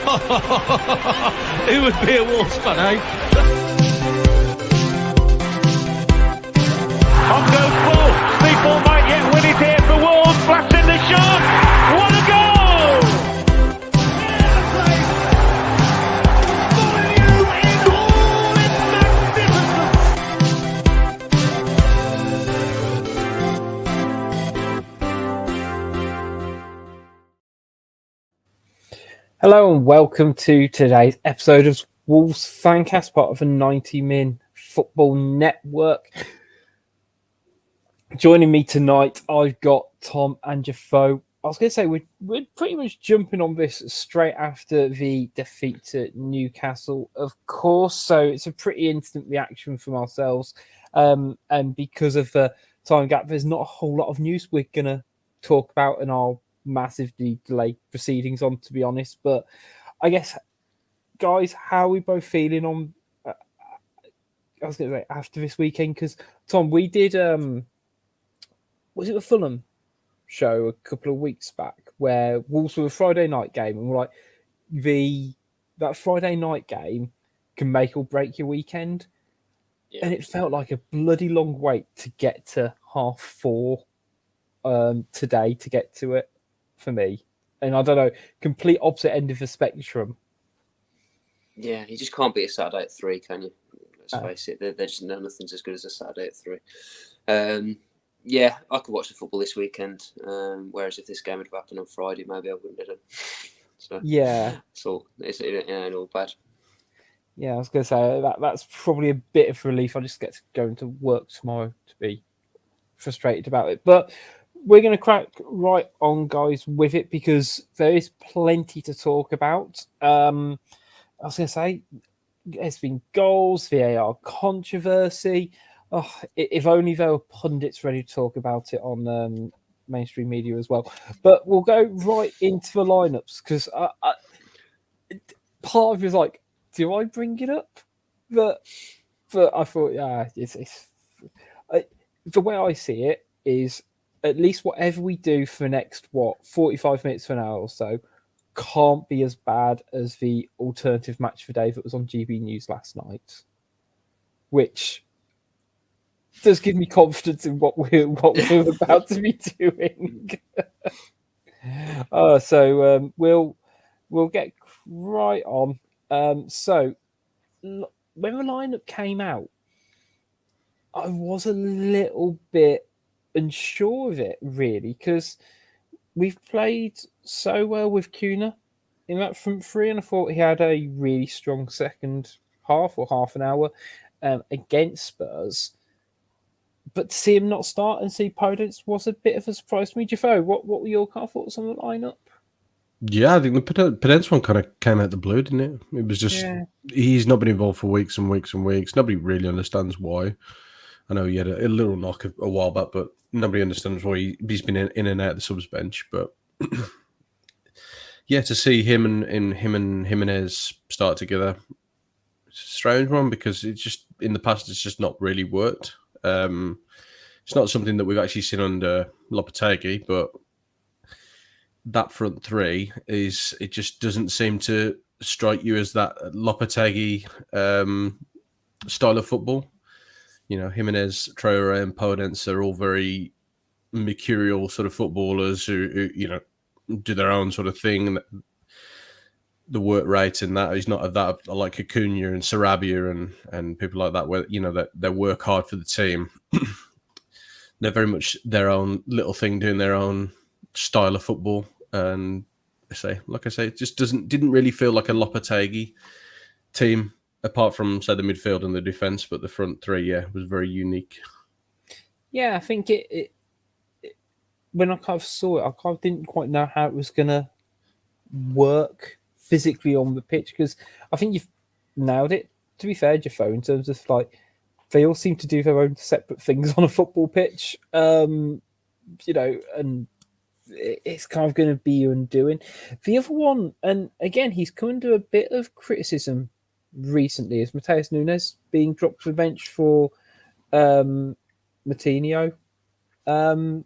Who would be a Wolves fan, eh? On goes Bull. People might yet win it here for Wolves. Blasting the shot. What a goal! Hello and welcome to today's episode of Wolves Fancast, part of the 90min Football Network. Joining me tonight, I've got Tom and Jafo. I was going to say we're pretty much jumping on this straight after the defeat to Newcastle, of course. So it's a pretty instant reaction from ourselves. And because of the time gap, there's not a whole lot of news we're going to talk about in our massively delayed proceedings on, to be honest. But I guess, guys, how are we both feeling on I was going to say after this weekend? Because Tom, we did was it the Fulham show a couple of weeks back where Wolves were a Friday night game, and we're like, that Friday night game can make or break your weekend. And it felt like a bloody long wait to get to 4:30 today to get to it for me. And I don't know, complete opposite end of the spectrum. Yeah, you just can't beat a Saturday at 3, can you? Let's face it, there's just nothing's as good as a Saturday at 3. Yeah, I could watch the football this weekend. Whereas if this game had happened on Friday, maybe I wouldn't have done. So yeah, it's all bad. Yeah, I was going to say that's probably a bit of relief. I just get to go into work tomorrow to be frustrated about it. But we're going to crack right on, guys, with it because there is plenty to talk about. I was going to say, there's been goals, VAR controversy. Oh, if only there were pundits ready to talk about it on mainstream media as well. But we'll go right into the lineups because part of me is like, do I bring it up? But I thought, yeah, it's the way I see it is at least whatever we do for the next 45 minutes to an hour or so can't be as bad as the alternative match for day that was on GB News last night, which does give me confidence in what we're about to be doing. So we'll get right on. So when the lineup came out, I was a little bit unsure of it, really, because we've played so well with Kuna in that front three, and I thought he had a really strong second half or half an hour against Spurs. But to see him not start and see Podence was a bit of a surprise to me. Jafo, what were your thoughts on the lineup? Yeah, I think the Podence one kind of came out the blue, didn't it? It was just he's not been involved for weeks and weeks and weeks. Nobody really understands why. I know he had a little knock a while back, but nobody understands why he's been in and out of the subs bench. But yeah, to see him and Jimenez start together, it's a strange one because it's just in the past it's just not really worked. It's not something that we've actually seen under Lopetegui, but that front three it just doesn't seem to strike you as that Lopetegui style of football. You know, Jimenez, Traore, and Podence are all very mercurial sort of footballers who you know do their own sort of thing. The work rate and that is not of that like Acuna and Sarabia and people like that, where you know that they work hard for the team. They're very much their own little thing, doing their own style of football. And like I say, it just didn't really feel like a Lopetegui team, apart from say the midfield and the defense. But the front three, was very unique. Yeah, I think it when I kind of saw it, I didn't quite know how it was gonna work physically on the pitch, because I think you've nailed it, to be fair, Jafo, in terms of like they all seem to do their own separate things on a football pitch, you know, and it's kind of going to be your undoing. The other one, and again, he's come under a bit of criticism recently, is Matheus Nunes being dropped to the bench for Moutinho. Tom,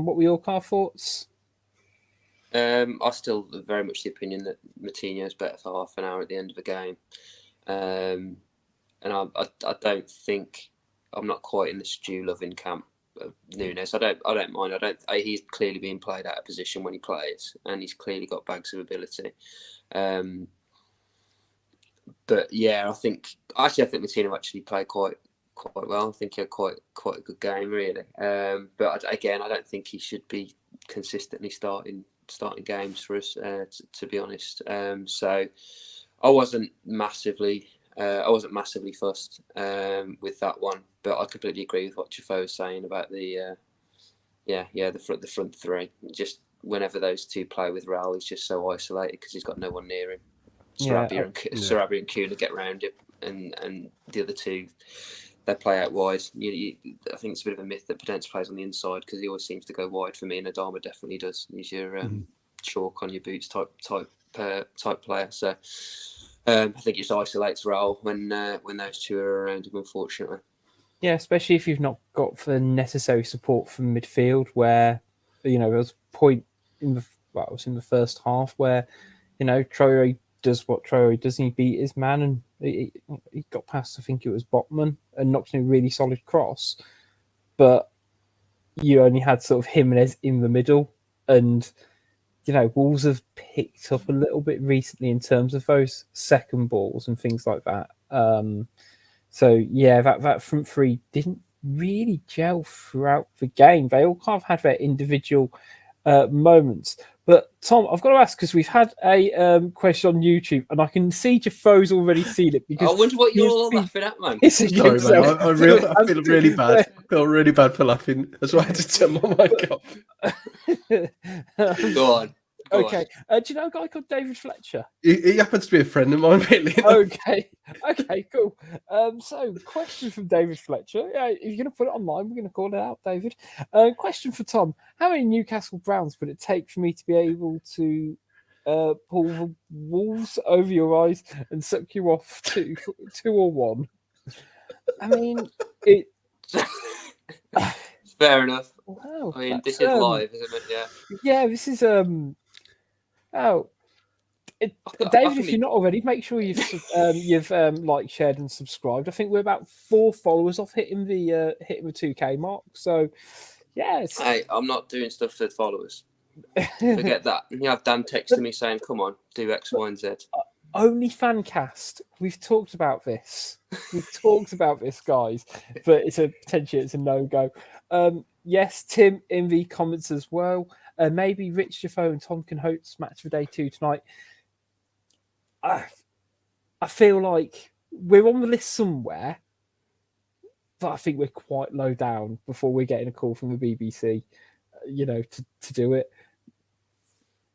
what were your thoughts? I still very much the opinion that Moutinho's better for half an hour at the end of a game. And I don't think I'm not quite in the Stu loving camp of Nunes. I don't mind. He's clearly being played out of position when he plays, and he's clearly got bags of ability. But yeah, I think Moutinho actually played quite well. I think he had quite a good game, really. But again, I don't think he should be consistently starting games for us, to be honest. So I wasn't massively fussed with that one, but I completely agree with what Jafo was saying about the front three. Just whenever those two play with Raul, he's just so isolated because he's got no one near him. Sarabia and Kuna get round him, and the other two, they play out wide. I think it's a bit of a myth that Podence plays on the inside because he always seems to go wide for me, and Adama definitely does. He's your chalk on your boots type player. So I think it just isolates Raul when those two are around him, unfortunately. Yeah, especially if you've not got the necessary support from midfield, where there was a point in the first half where Traore does what Traore does, and he beat his man, and he got past, I think it was Botman, and knocked in a really solid cross. But you only had sort of Jimenez in the middle, and Wolves have picked up a little bit recently in terms of those second balls and things like that. So yeah, that front three didn't really gel throughout the game. They all kind of had their individual moments. But Tom, I've got to ask, because we've had a question on YouTube, and I can see Jafo's already seen it. Because I wonder what you're all laughing at, man. Sorry, man. I feel really bad. I feel really bad for laughing. That's why I had to turn my mic off. Go on. Okay. Do you know a guy called David Fletcher? He happens to be a friend of mine, really. Okay, cool. So, question from David Fletcher. Yeah, if you're going to put it online, we're going to call it out, David. Question for Tom. How many Newcastle Browns would it take for me to be able to pull the Wolves over your eyes and suck you off two or one? I mean, it... Fair enough. Wow, I mean, this is live, isn't it? Yeah. Yeah, this is... David, if you're not already, make sure you've liked, shared, and subscribed. I think we're about 4 followers off hitting the 2K mark. So, yes. Hey, I'm not doing stuff for followers. Forget that. You have Dan texting me saying, "Come on, do X, Y, and Z." Only Fancast. We've talked about this. Guys. But it's a no-go. Yes, Tim in the comments as well. Maybe Rich, Jafo, and Tom can host match for day 2 tonight. I feel like we're on the list somewhere, but I think we're quite low down before we're getting a call from the BBC, to do it.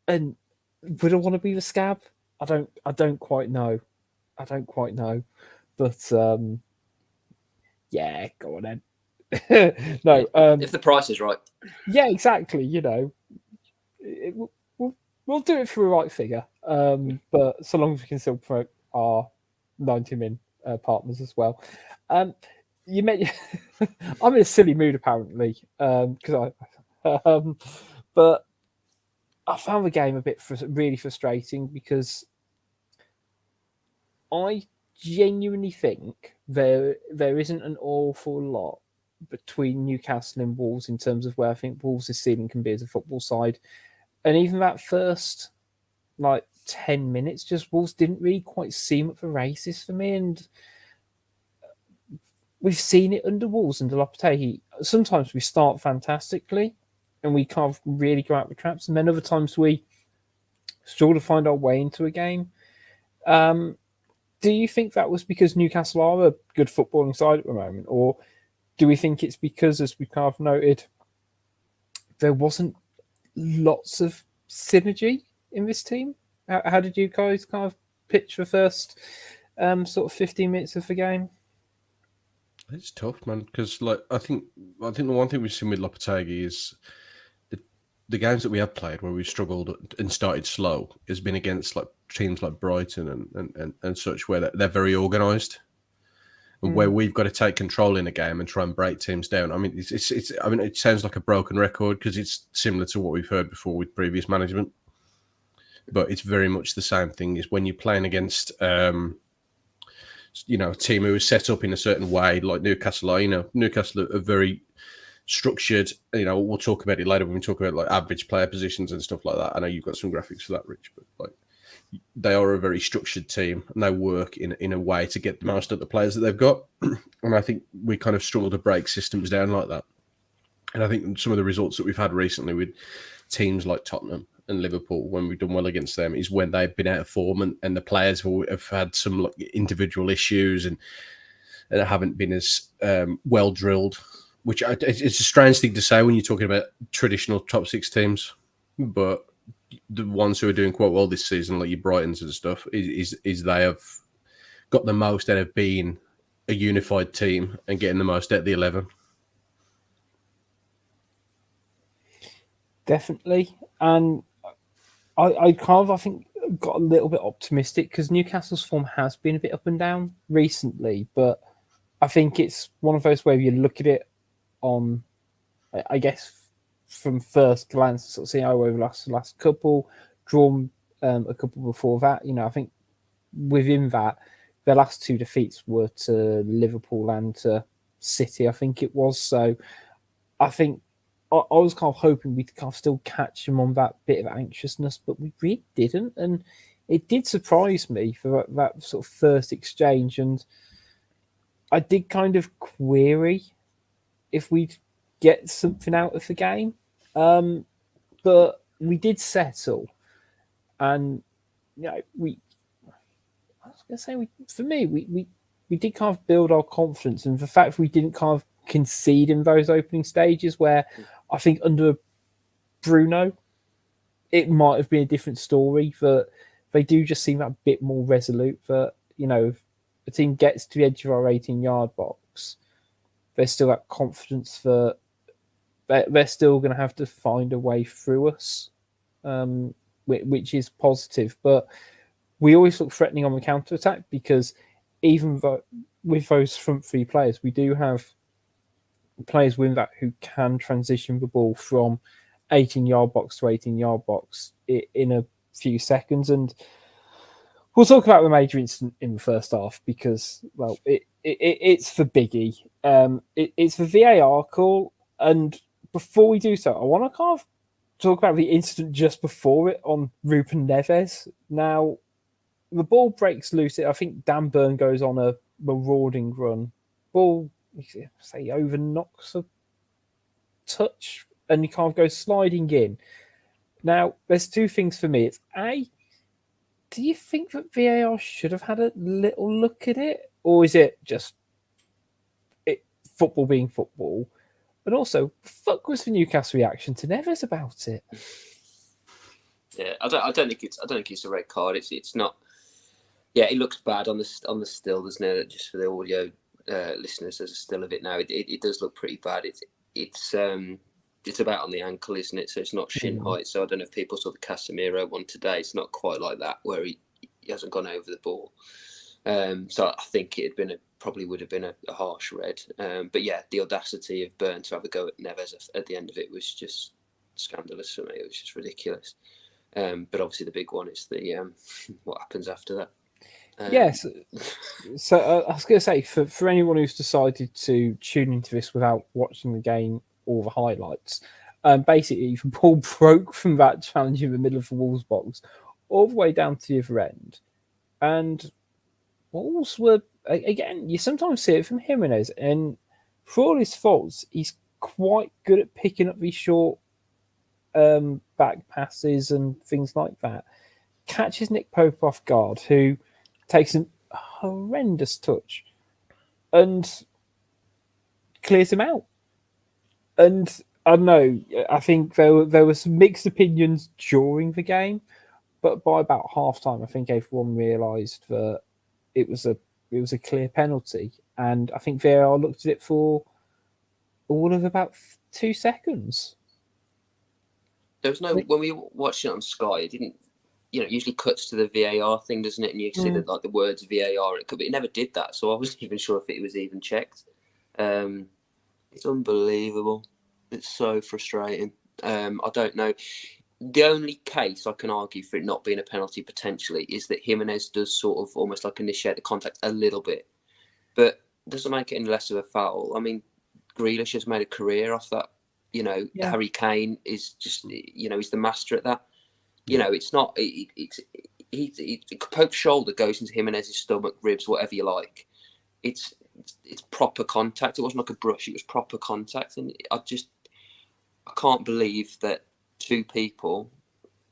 And would I want to be the scab? I don't quite know. But yeah, go on then. No, if the price is right. Yeah, exactly. We'll do it for the right figure. But so long as we can still promote our 90min partners as well. You meant I'm in a silly mood apparently, because but I found the game a bit really frustrating because I genuinely think there isn't an awful lot between Newcastle and Wolves in terms of where I think Wolves' ceiling can be as a football side. And even that first 10 minutes, just Wolves didn't really quite seem up for races for me. And we've seen it under Wolves, under Lopetegui. Sometimes we start fantastically and we can't really go out with traps. And then other times we struggle to find our way into a game. Do you think that was because Newcastle are a good footballing side at the moment? Or do we think it's because, as we kind of noted, there wasn't lots of synergy in this team? How did you guys kind of pitch the first sort of 15 minutes of the game? It's tough, man, because I think the one thing we've seen with Lopetegui is the games that we have played where we've struggled and started slow has been against teams like Brighton and such, where they're very organised. And where we've got to take control in a game and try and break teams down. I mean, it sounds like a broken record because it's similar to what we've heard before with previous management. but it's very much the same thing. Is when you're playing against, a team who is set up in a certain way, like Newcastle. Newcastle are very structured. We'll talk about it later when we talk about like average player positions and stuff like that. I know you've got some graphics for that, Rich, but like they are a very structured team and they work in a way to get the most out of the players that they've got. And I think we kind of struggle to break systems down like that. And I think some of the results that we've had recently with teams like Tottenham and Liverpool, when we've done well against them, is when they've been out of form and the players have had some like individual issues and haven't been as well drilled. Which it's a strange thing to say when you're talking about traditional top six teams, but the ones who are doing quite well this season, like your Brightons and stuff, is they have got the most out of being a unified team and getting the most out of the 11. Definitely, and I think got a little bit optimistic because Newcastle's form has been a bit up and down recently, but I think it's one of those where you look at it on, I guess, from first glance, sort of see how over the last couple, drawn a couple before that. I think within that, their last two defeats were to Liverpool and to City, I think it was. So I think I was kind of hoping we'd kind of still catch them on that bit of anxiousness, but we really didn't. And it did surprise me for that sort of first exchange. And I did kind of query if we'd get something out of the game. But we did settle. And, I was going to say, we did kind of build our confidence. And the fact we didn't kind of concede in those opening stages where I think under Bruno, it might have been a different story, but they do just seem a bit more resolute that, if the team gets to the edge of our 18-yard box, there's still that confidence that they're still going to have to find a way through us, which is positive. But we always look threatening on the counter-attack because even though with those front three players, we do have players with that who can transition the ball from 18-yard box to 18-yard box in a few seconds. And we'll talk about the major incident in the first half because, well, it's the biggie. It's the VAR call. And before we do so, I want to kind of talk about the incident just before it on Ruben Neves. Now, the ball breaks loose. I think Dan Burn goes on a marauding run. Ball, say, over knocks a touch and he kind of goes sliding in. Now, there's two things for me. It's A, do you think that VAR should have had a little look at it? Or is it just football being football? And also, fuck was the Newcastle reaction to Neves about it? Yeah, I don't think it's a red card. It's not. Yeah, it looks bad on the still, doesn't it? Just for the audio listeners, there's a still of it now. It does look pretty bad. It's about on the ankle, isn't it? So it's not shin height. So I don't know if people saw the Casemiro one today. It's not quite like that where he hasn't gone over the ball. So I think probably would have been a harsh red. But yeah, the audacity of Burn to have a go at Neves at the end of it was just scandalous for me. It was just ridiculous. But obviously the big one is the what happens after that. Yes. So I was going to say, for anyone who's decided to tune into this without watching the game or the highlights, basically the ball broke from that challenge in the middle of the Wolves box all the way down to the other end. And Wolves were, again, you sometimes see it from Jimenez, and for all his faults, he's quite good at picking up these short back passes and things like that. Catches Nick Pope off guard, who takes a horrendous touch and clears him out. And I don't know, I think there were some mixed opinions during the game, but by about half-time, I think everyone realised that it was a clear penalty. And I think VAR looked at it for all of about 2 seconds. There was no, when we watched it on Sky, it didn't, it usually cuts to the VAR thing, doesn't it? And you see the words VAR, but it never did that. So I wasn't even sure if it was even checked. It's unbelievable. It's so frustrating. I don't know. the only case I can argue for it not being a penalty potentially is that Jimenez does sort of almost like initiate the contact a little bit, but doesn't make it any less of a foul. I mean, Grealish has made a career off that. You know, Harry Kane is just, you know, he's the master at that. You know, it's not, Pope's shoulder goes into Jimenez's stomach, ribs, whatever you like. It's proper contact. It wasn't like a brush, it was proper contact. And I can't believe that two people,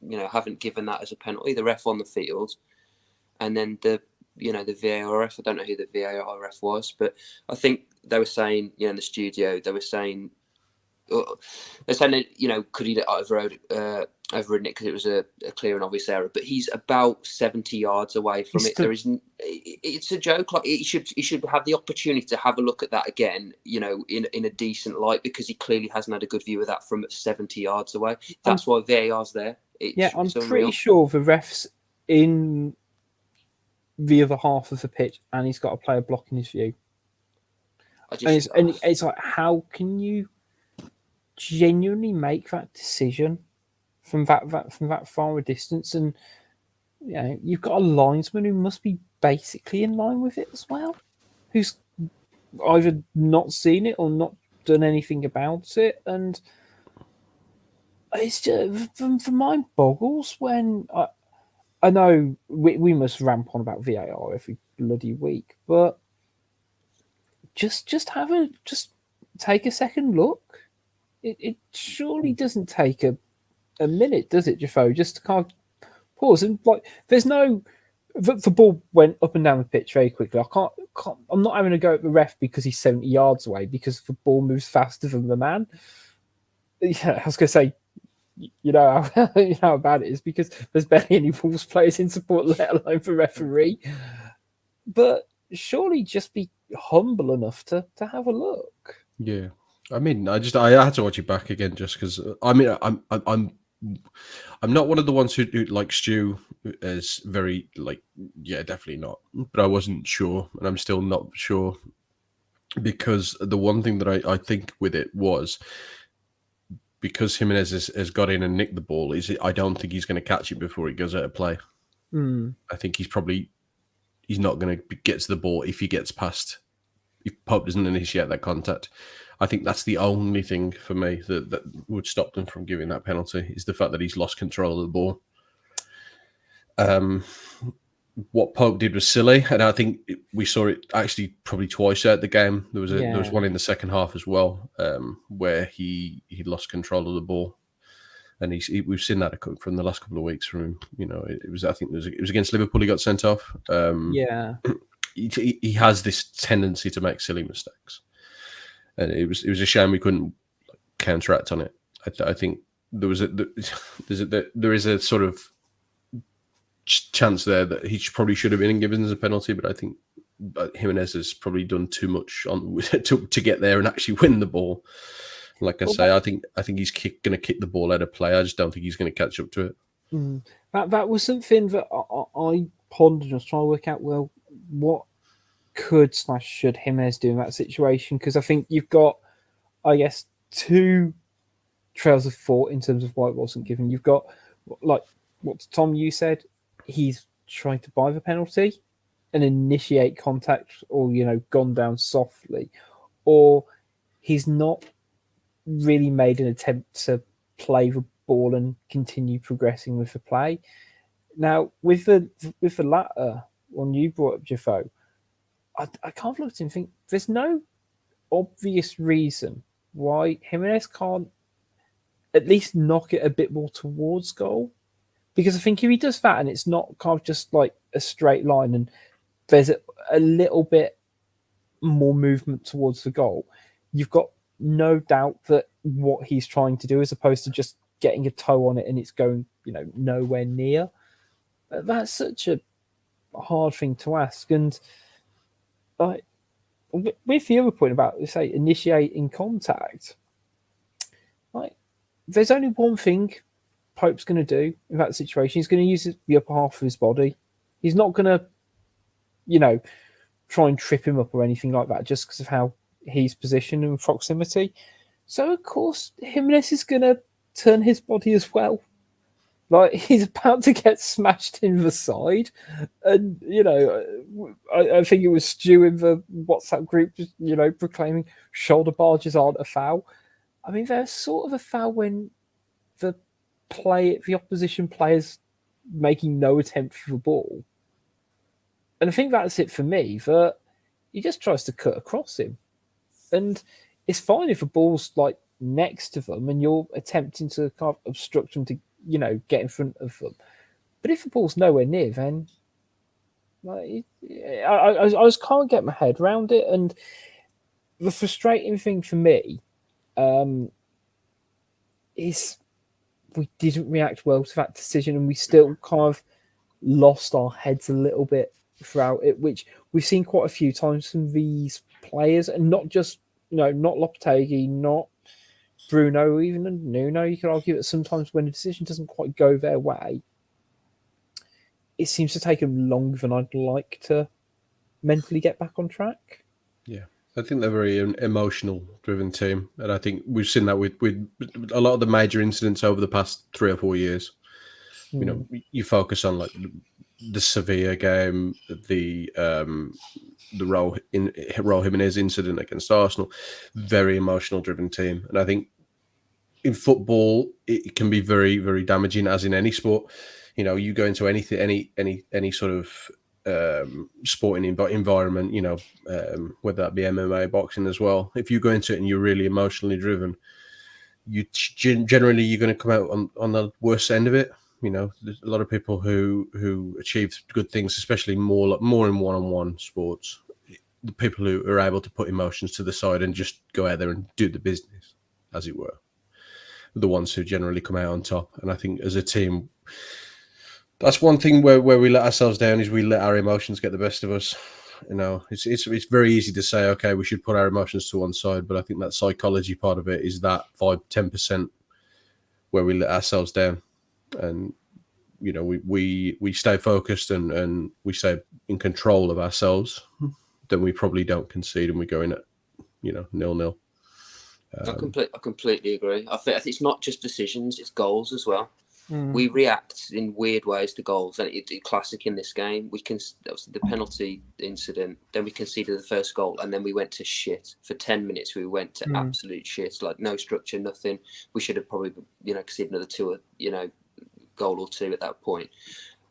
you know, haven't given that as a penalty. The ref on the field, and then the VAR ref. I don't know who the VAR ref was, but I think they were saying, you know, in the studio, they were saying, that, you know, could he have overridden it because it was a clear and obvious error? But he's about 70 yards away from it. It's a joke. Like, he should have the opportunity to have a look at that again, you know, in a decent light, because he clearly hasn't had a good view of that from 70 yards away. That's why VAR's there. I'm pretty sure the ref's in the other half of the pitch, and he's got a player blocking his view. It's like, how can you genuinely make that decision from that far a distance? And you know, you've got a linesman who must be basically in line with it as well, who's either not seen it or not done anything about it. And it's just, the mind boggles when I know we must ramp on about VAR every bloody week, but just take a second look. It surely doesn't take a minute, does it, Jafo? Just to kind of pause and, like, there's no. The ball went up and down the pitch very quickly. I'm not having to go at the ref because he's 70 yards away, because the ball moves faster than the man. Yeah, I was going to say, you know how bad it is, because there's barely any Wolves players in support, let alone the referee. But surely just be humble enough to have a look. Yeah. I mean, I had to watch it back again just because. I mean, I'm not one of the ones who like Stu is very, like, yeah, definitely not. But I wasn't sure, and I'm still not sure, because the one thing that I think with it was, because Jimenez has got in and nicked the ball, I don't think he's going to catch it before it goes out of play. I think he's not going to get to the ball if he gets past, if Pope doesn't initiate that contact. I think that's the only thing for me that would stop them from giving that penalty, is the fact that he's lost control of the ball. What Pope did was silly, and I think we saw it actually probably twice out the game. There was one in the second half as well, where he lost control of the ball, and we've seen that from the last couple of weeks from him. You know, it was against Liverpool he got sent off. He has this tendency to make silly mistakes. And it was a shame we couldn't counteract on it. I think there is a sort of chance there that he probably should have been given as a penalty, but I think Jimenez has probably done too much to get there and actually win the ball. Like I say, I think he's going to kick the ball out of play. I just don't think he's going to catch up to it. That was something that I pondered and was trying to work out. Well, what should Jimenez do in that situation? Because I think you've got, I guess, two trails of thought in terms of why it wasn't given. You've got, like what Tom, you said, he's trying to buy the penalty and initiate contact, or, you know, gone down softly, or he's not really made an attempt to play the ball and continue progressing with the play. Now, with the latter one you brought up, Jafo, I can't look at him and think there's no obvious reason why Jimenez can't at least knock it a bit more towards goal. Because I think if he does that and it's not kind of just like a straight line and there's a little bit more movement towards the goal, you've got no doubt that what he's trying to do, as opposed to just getting a toe on it and it's going, you know, nowhere near. That's such a hard thing to ask. And like, with the other point about, say, initiating contact, like, there's only one thing Pope's going to do in that situation. He's going to use the upper half of his body. He's not going to, you know, try and trip him up or anything like that, just because of how he's positioned in proximity. So, of course, Jimenez is going to turn his body as well Like, he's about to get smashed in the side. And, I think it was Stu in the WhatsApp group, just, proclaiming shoulder barges aren't a foul. I mean, they're sort of a foul when the opposition player's making no attempt for the ball. And I think that's it for me, that he just tries to cut across him. And it's fine if the ball's like next to them and you're attempting to kind of obstruct them to, get in front of them. But if the ball's nowhere near, then I just can't get my head around it. And the frustrating thing for me is we didn't react well to that decision, and we still kind of lost our heads a little bit throughout it, which we've seen quite a few times from these players, and not just, not Lopetegui, not Bruno, or even Nuno. You could argue that sometimes when a decision doesn't quite go their way, it seems to take them longer than I'd like to mentally get back on track. Yeah, I think they're a very emotional-driven team, and I think we've seen that with a lot of the major incidents over the past 3 or 4 years. You focus on like the Sevilla game, the Raul Jimenez incident against Arsenal. Very emotional-driven team, and I think in football it can be very, very damaging, as in any sport. You go into any sort of sporting environment, whether that be MMA, boxing as well. If you go into it and you're really emotionally driven, generally you're going to come out on the worst end of it. There's a lot of people who achieve good things, especially more in one-on-one sports. The people who are able to put emotions to the side and just go out there and do the business, as it were, the ones who generally come out on top. And I think as a team, that's one thing where we let ourselves down, is we let our emotions get the best of us. It's very easy to say, okay, we should put our emotions to one side, but I think that psychology part of it is that 5-10% where we let ourselves down, and we stay focused and we stay in control of ourselves, then we probably don't concede and we go in at 0-0. I completely agree. I think it's not just decisions; it's goals as well. Mm. We react in weird ways to goals, and it's classic in this game. That was the penalty incident. Then we conceded the first goal, and then we went to shit for 10 minutes. We went to absolute shit, like no structure, nothing. We should have probably, conceded another goal or two at that point.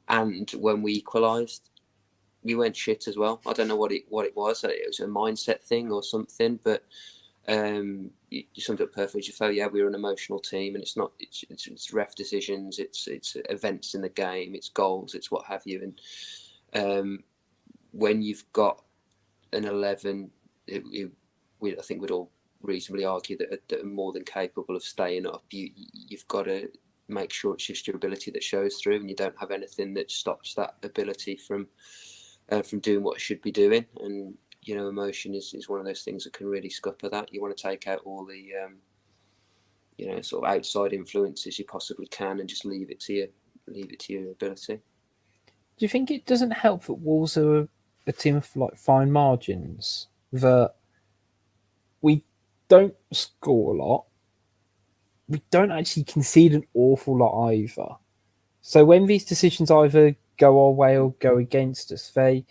And when we equalised, we went shit as well. I don't know what it was. It was a mindset thing or something, but. You summed it up perfectly. You felt, we were an emotional team, and it's ref decisions, it's events in the game, it's goals, it's what have you. And when you've got an 11, I think we'd all reasonably argue that are more than capable of staying up. You've got to make sure it's just your ability that shows through, and you don't have anything that stops that ability from doing what it should be doing. And emotion is one of those things that can really scupper that. You want to take out all the, sort of outside influences you possibly can, and just leave it to your ability. Do you think it doesn't help that Wolves are a team of like fine margins, that we don't score a lot, we don't actually concede an awful lot either? So when these decisions either go our way or go against us, they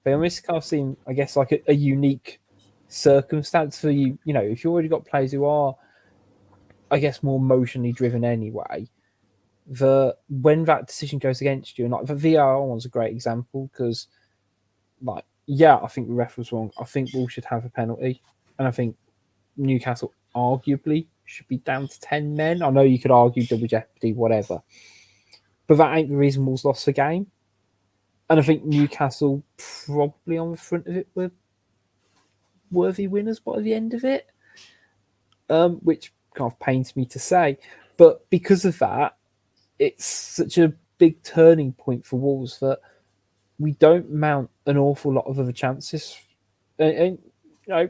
almost kind of seem, I guess, like a unique circumstance for you. If you've already got players who are, I guess, more emotionally driven anyway, when that decision goes against you, and like the VAR one's a great example, because, I think the ref was wrong. I think Wolves should have a penalty, and I think Newcastle arguably should be down to 10 men. I know you could argue double jeopardy, whatever, but that ain't the reason Wolves lost the game. And I think Newcastle probably on the front of it were worthy winners by the end of it, which kind of pains me to say. But because of that, it's such a big turning point for Wolves that we don't mount an awful lot of other chances. And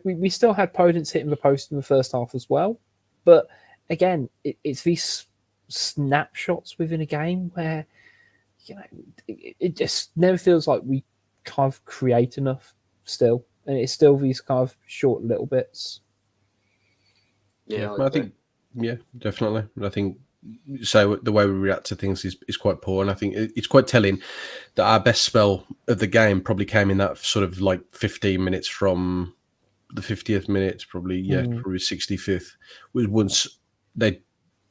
we still had Podence hitting the post in the first half as well. But again, it's these snapshots within a game where it just never feels like we kind of create enough still. And it's still these kind of short little bits. Yeah, I think, definitely. I think say the way we react to things is quite poor, and I think it's quite telling that our best spell of the game probably came in that sort of like 15 minutes from the 50th minute, probably 65th, was once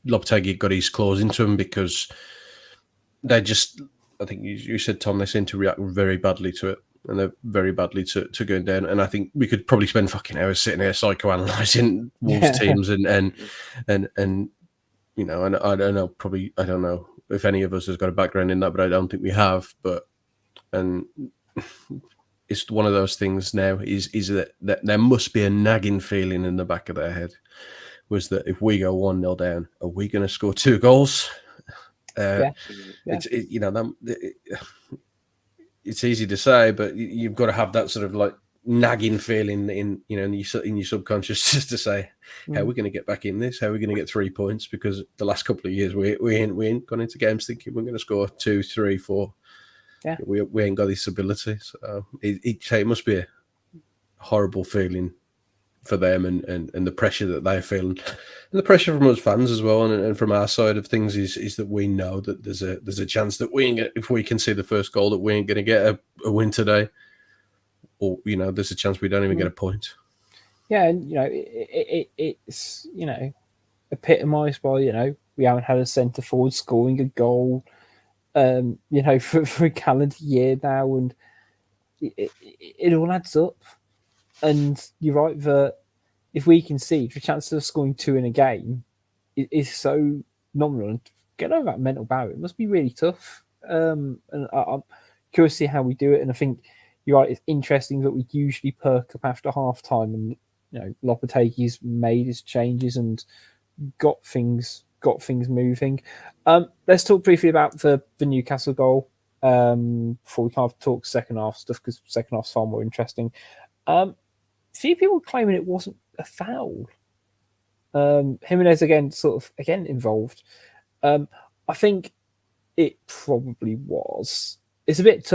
Lopetegui got his claws into them, because they just, I think you said, Tom, they seem to react very badly to it, and they're very badly to going down. And I think we could probably spend fucking hours sitting here psychoanalyzing Wolves teams and you know, and I don't know if any of us has got a background in that, but I don't think we have. And it's one of those things now is that there must be a nagging feeling in the back of their head, was that if we go 1-0 down, are we going to score 2 goals? It's it's easy to say, but you've got to have that sort of like nagging feeling in your subconscious, just to say, how are we going to get back in this? How are we going to get 3 points? Because the last couple of years we ain't gone into games thinking we're going to score 2, 3, 4. Yeah, we ain't got this ability. So it must be a horrible feeling for them, and the pressure that they feel, and the pressure from us fans as well, and from our side of things is that we know that there's a chance that if we can see the first goal, that we ain't going to get a win today, or there's a chance we don't even get a point. Yeah, and it's epitomised by we haven't had a centre forward scoring a goal, for a calendar year now, and it all adds up. And you're right that if we concede, the chances of scoring 2 in a game is so nominal. And to get over that mental barrier, it must be really tough. And I'm curious to see how we do it. And I think you're right, it's interesting that we usually perk up after half time, and Lopetegui's made his changes and got things moving. Let's talk briefly about the Newcastle goal before we kind of talk second half stuff, because second half's far more interesting. Few people claiming it wasn't a foul. Jimenez again involved. I think it probably was. It's a bit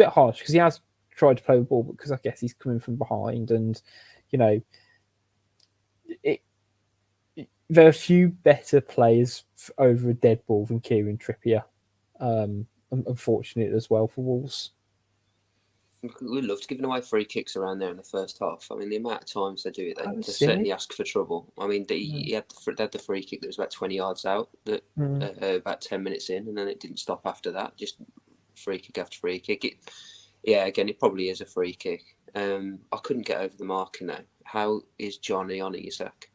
harsh because he has tried to play the ball, because I guess he's coming from behind, and there are a few better players over a dead ball than Kieran Trippier. Unfortunate as well for Wolves. We loved giving away free kicks around there in the first half. I mean, the amount of times they do it, they certainly ask for trouble. I mean, they had the free kick that was about 20 yards out, that about 10 minutes in, and then it didn't stop after that. Just free kick after free kick. It probably is a free kick. I couldn't get over the marking though. How is Johnny on Isak?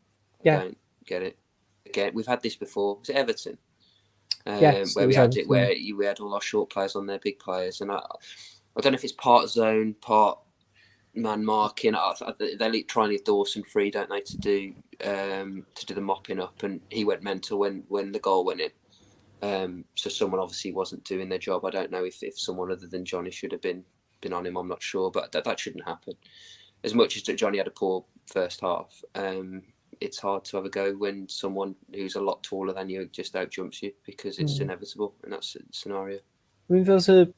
I don't get it. Again, we've had this before. Was it Everton? Yes, where we had it, where we had all our short players on their big players, and I don't know if it's part zone, part man marking. They try and leave Dawson free, don't they, to do the mopping up, and he went mental when the goal went in. So someone obviously wasn't doing their job. I don't know if someone other than Johnny should have been on him. I'm not sure, but that shouldn't happen. As much as Johnny had a poor first half, it's hard to have a go when someone who's a lot taller than you just outjumps you, because it's inevitable in that scenario. I mean, there was a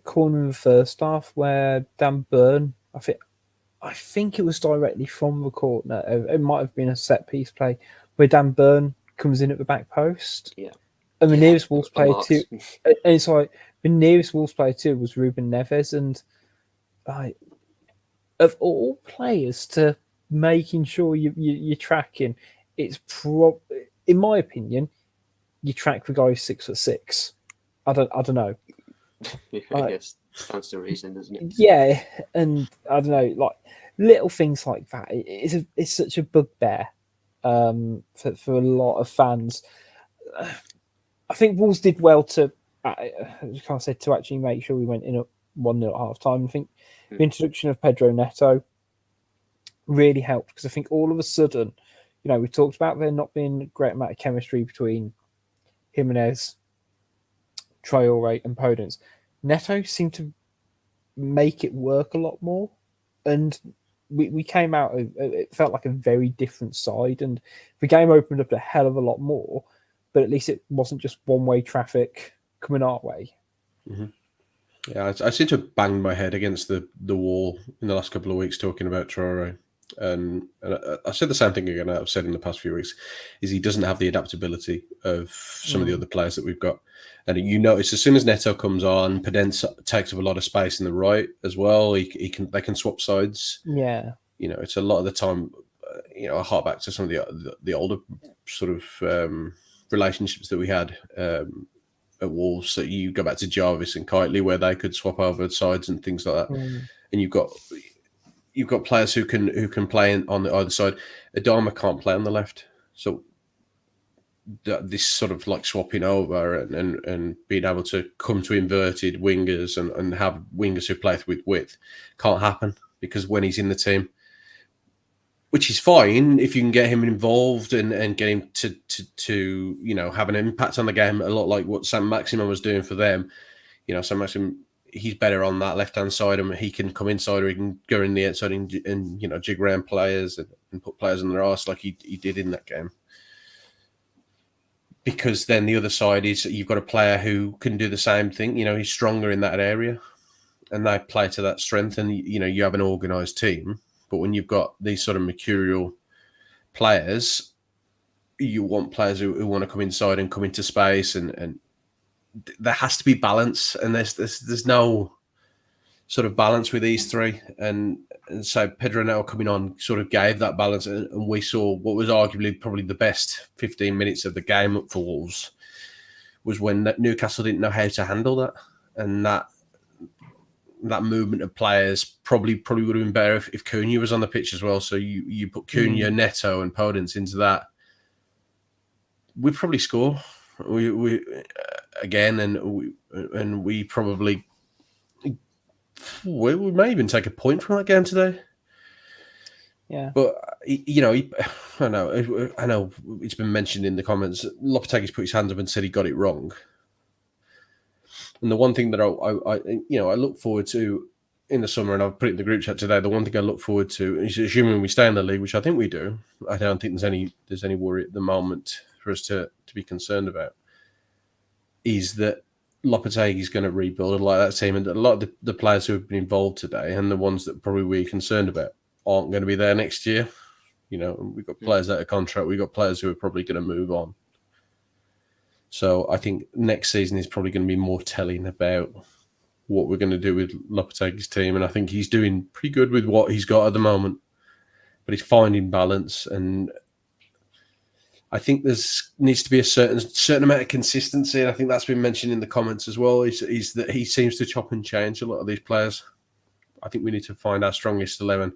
corner in the first half where Dan Burn, I think it was directly from the corner. It might have been a set piece play where Dan Burn comes in at the back post. Yeah. And the nearest Wolves player too, and it's like the nearest Wolves player too was Ruben Neves, and of all players to making sure you're tracking, it's in my opinion, you track the guy who's 6'6". I don't know. Yes, stands to reason, doesn't it? Yeah, and I don't know, like little things like that. It's such a bugbear for a lot of fans. I think Wolves did well to actually make sure we went in at 1-0 at half time. I think the introduction of Pedro Neto really helped, because I think all of a sudden, we talked about there not being a great amount of chemistry between Jimenez, Traore and Podence. Neto seemed to make it work a lot more, and we came out, it felt like a very different side, and the game opened up a hell of a lot more, but at least it wasn't just one-way traffic coming our way. Mm-hmm. Yeah, I seem to have banged my head against the wall in the last couple of weeks talking about Traore. And I said the same thing again I've said in the past few weeks, is he doesn't have the adaptability of some of the other players that we've got. And you notice as soon as Neto comes on, Podence takes up a lot of space in the right as well. They can swap sides. Yeah. It's a lot of the time, I hark back to some of the older sort of relationships that we had at Wolves, that you go back to Jarvis and Kitely, where they could swap over sides and things like that. And you've got players who can play on the either side. Adama can't play on the left, so this sort of like swapping over and being able to come to inverted wingers and have wingers who play with width can't happen, because when he's in the team, which is fine if you can get him involved and get him to have an impact on the game, a lot like what Sam Maximin was doing for them. Sam Maximin, he's better on that left-hand side, and he can come inside or he can go in the outside and jig around players and put players on their arse like he did in that game. Because then the other side is you've got a player who can do the same thing. He's stronger in that area, and they play to that strength. And you have an organised team. But when you've got these sort of mercurial players, you want players who want to come inside and come into space, and there has to be balance. And there's no sort of balance with these three. And so Pedro Neto coming on sort of gave that balance, and we saw what was arguably probably the best 15 minutes of the game for Wolves was when Newcastle didn't know how to handle that, and that movement of players probably would have been better if Cunha was on the pitch as well. So you put Cunha, Neto, and Podence into that, we'd probably score. We again, and we probably. We may even take a point from that game today. Yeah, but I know it's been mentioned in the comments. Lopetegui's put his hands up and said he got it wrong. And the one thing that I look forward to in the summer, and I've put it in the group chat today, the one thing I look forward to is, assuming we stay in the league, which I think we do. I don't think there's any worry at the moment for us to be concerned about. Is that Lopetegui is going to rebuild like that team, and a lot of the players who have been involved today and the ones that probably we're concerned about aren't going to be there next year. We've got players out of contract. We've got players who are probably going to move on. So I think next season is probably going to be more telling about what we're going to do with Lopetegui's team, and I think he's doing pretty good with what he's got at the moment. But he's finding balance, and I think needs to be a certain amount of consistency, and I think that's been mentioned in the comments as well, is that he seems to chop and change a lot of these players. I think we need to find our strongest 11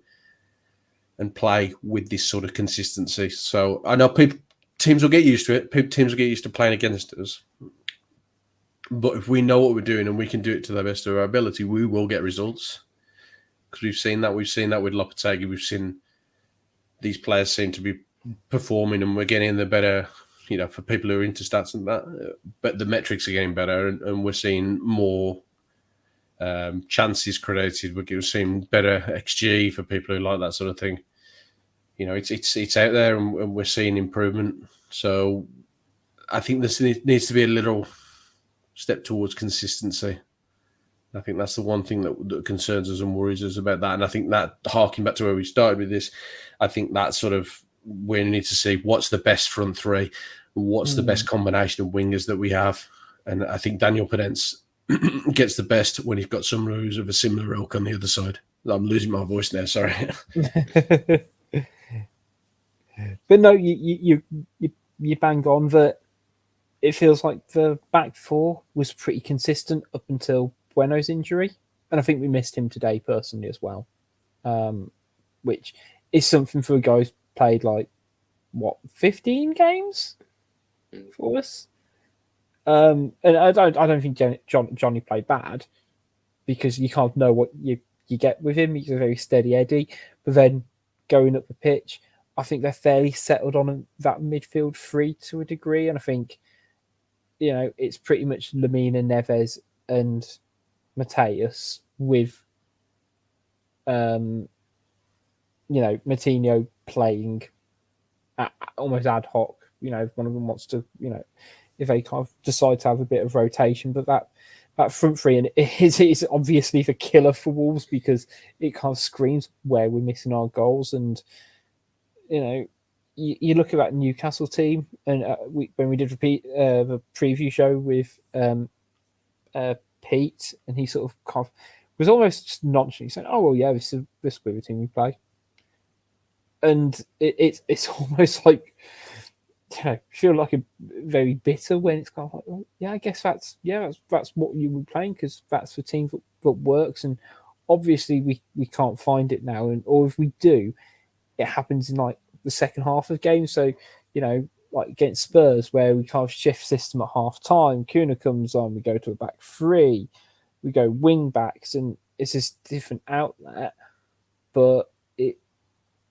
and play with this sort of consistency. So I know teams will get used to it. Teams will get used to playing against us. But if we know what we're doing and we can do it to the best of our ability, we will get results. Because we've seen that. We've seen that with Lopetegui. We've seen these players seem to be performing, and we're getting the better, for people who are into stats and that, but the metrics are getting better, and we're seeing more chances created. We're seeing better XG for people who like that sort of thing. It's out there, and we're seeing improvement. So I think this needs to be a little step towards consistency. I think that's the one thing that concerns us and worries us about that. And I think that, harking back to where we started with this, I think that sort of, we need to see what's the best front three, what's the best combination of wingers that we have. And I think Daniel Podence gets the best when he's got someone who's of a similar ilk on the other side. I'm losing my voice now, sorry. But no, you bang on that. It feels like the back four was pretty consistent up until Bueno's injury, and I think we missed him today personally as well, which is something for a guy who's played 15 games for us. And I don't think Johnny played bad, because you can't know what you get with him. He's a very steady Eddie, but then going up the pitch, I think they're fairly settled on that midfield three to a degree, and I think it's pretty much Lamina, Neves, and Mateus with Matinho playing almost ad hoc. If one of them wants to, if they kind of decide to have a bit of rotation, but that front three, and it's obviously the killer for Wolves because it kind of screams where we're missing our goals. And you look at that Newcastle team, and when we did the preview show with Pete, and he sort of was almost just nonchalantly saying, "Oh well, yeah, this is the team we play," and it's almost like feel like a very bitter when it's kind of like, well, yeah, I guess that's what you were playing because that's the team that works, and obviously we can't find it now, or if we do, it happens in like the second half of games. So like against Spurs, where we kind of shift system at half time, Kuna comes on, we go to a back three, we go wing backs, and it's this different outlet, but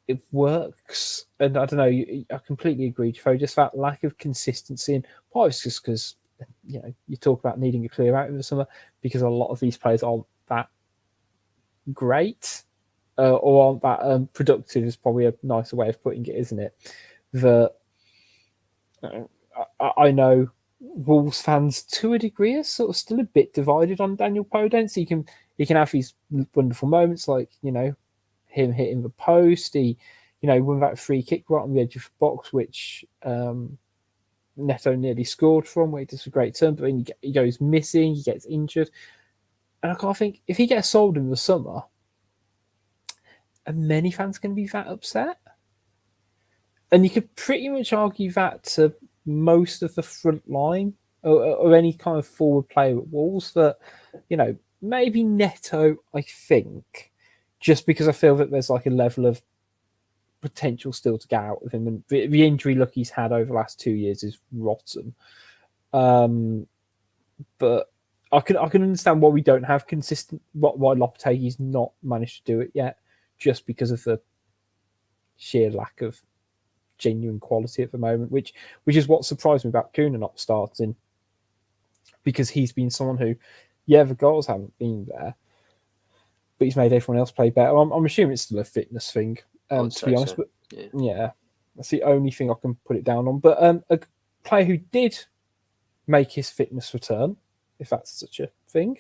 it works. And I don't know, I completely agree, Joe, just that lack of consistency, and part of it's just because you talk about needing a clear out in the summer because a lot of these players aren't that great or aren't that productive is probably a nicer way of putting it, isn't it? That I know Wolves fans to a degree are sort of still a bit divided on Daniel Podence. He can have these wonderful moments like him hitting the post. He won that free kick right on the edge of the box, which Neto nearly scored from, where he does a great turn, but then he goes missing, he gets injured, and I can't think if he gets sold in the summer, are many fans going to be that upset? And you could pretty much argue that to most of the front line or any kind of forward player at Wolves that, maybe Neto, I think, just because I feel that there's like a level of potential still to get out of him. And the injury look he's had over the last 2 years is rotten. But I can understand why we don't have consistent, why Lopetegui's not managed to do it yet, just because of the sheer lack of genuine quality at the moment, which is what surprised me about Kuna not starting, because he's been someone who, the goals haven't been there, but he's made everyone else play better. I'm assuming it's still a fitness thing, to be honest. So. But yeah, that's the only thing I can put it down on. But a player who did make his fitness return, if that's such a thing,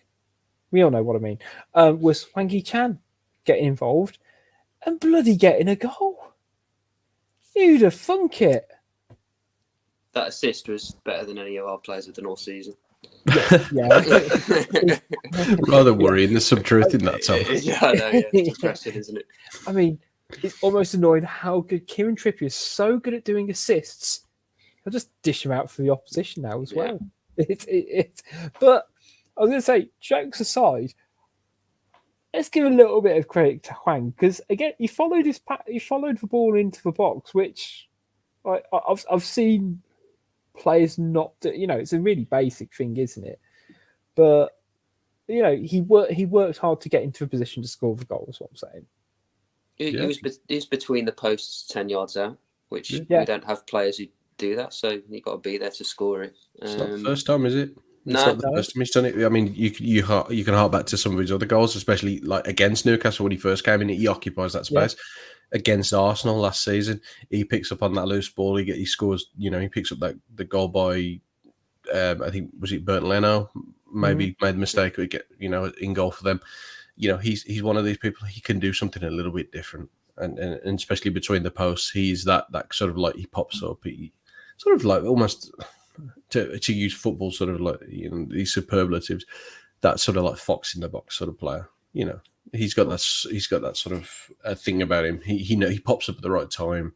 we all know what I mean, was Hwang Hee-chan getting involved and bloody getting a goal. Who'd have thunk it? That assist was better than any of our players have done all season. Yeah. Rather worrying. There's some truth in that, Tom. Yeah, I know. Yeah, it's depressing, isn't it? I mean, it's almost annoying how good Kieran Trippier is. So good at doing assists. I'll just dish him out for the opposition now as well. But I was going to say, jokes aside, let's give a little bit of credit to Hwang, because again, he followed the ball into the box, which I've seen players not do. It's a really basic thing, isn't it? But he worked hard to get into a position to score the goal. Is what I'm saying. He was between the posts 10 yards out, which we don't have players who do that, so you've got to be there to score it. It's not the first time, is it? No. It's not the first time he's done it. I mean, you can hark back to some of his other goals, especially like against Newcastle when he first came in. He occupies that space. Yeah. Against Arsenal last season, he picks up on that loose ball. He scores. He picks up the goal by I think was it Bernd Leno? Maybe made a mistake. We get in goal for them. He's one of these people. He can do something a little bit different, and especially between the posts, he's that sort of like he pops up. He sort of like almost. To use football sort of like these superlatives, that sort of like fox in the box sort of player. He's got that sort of thing about him. He pops up at the right time.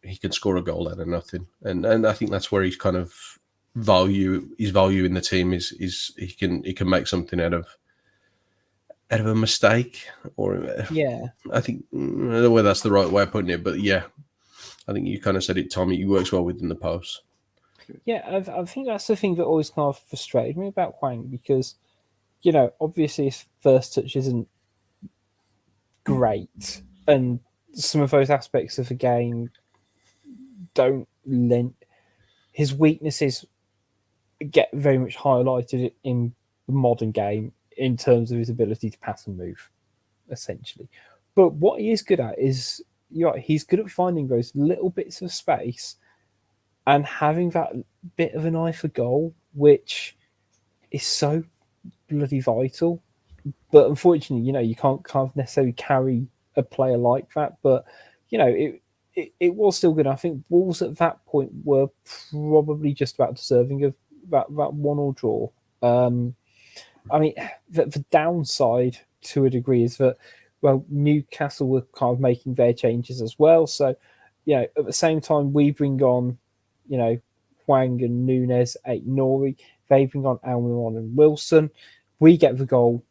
He can score a goal out of nothing, and I think that's where he's kind of value in the team is he can make something out of a mistake, or I think whether that's the right way of putting it, but yeah, I think you kind of said it, Tommy. He works well within the post. Yeah, I think that's the thing that always kind of frustrated me about Hwang, because, obviously his first touch isn't great, and some of those aspects of the game don't lend. His weaknesses get very much highlighted in the modern game in terms of his ability to pass and move, essentially. But what he is good at is, he's good at finding those little bits of space and having that bit of an eye for goal, which is so bloody vital. But unfortunately, you can't necessarily carry a player like that. But it was still good. I think Wolves at that point were probably just about deserving of that 1-1 draw. I mean, the downside to a degree is that, well, Newcastle were kind of making their changes as well. So, at the same time, we bring on, Hwang and Nunes, Nori. They bring on Almiron and Wilson. We get the goal,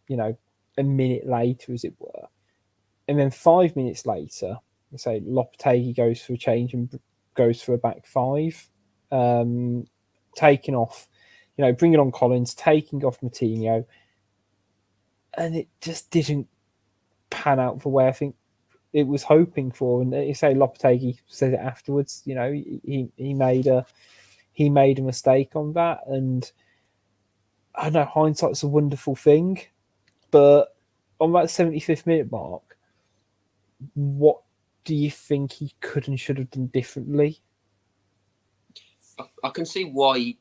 a minute later, as it were. And then 5 minutes later, say Lopetegui goes for a change and goes for a back five, taking off, bringing on Collins, taking off Moutinho, and it just didn't pan out the way I think it was hoping for. And you say Lopetegui said it afterwards, he made a mistake on that, and I know hindsight's a wonderful thing, but on that 75th minute mark, what do you think he could and should have done differently? I can see why he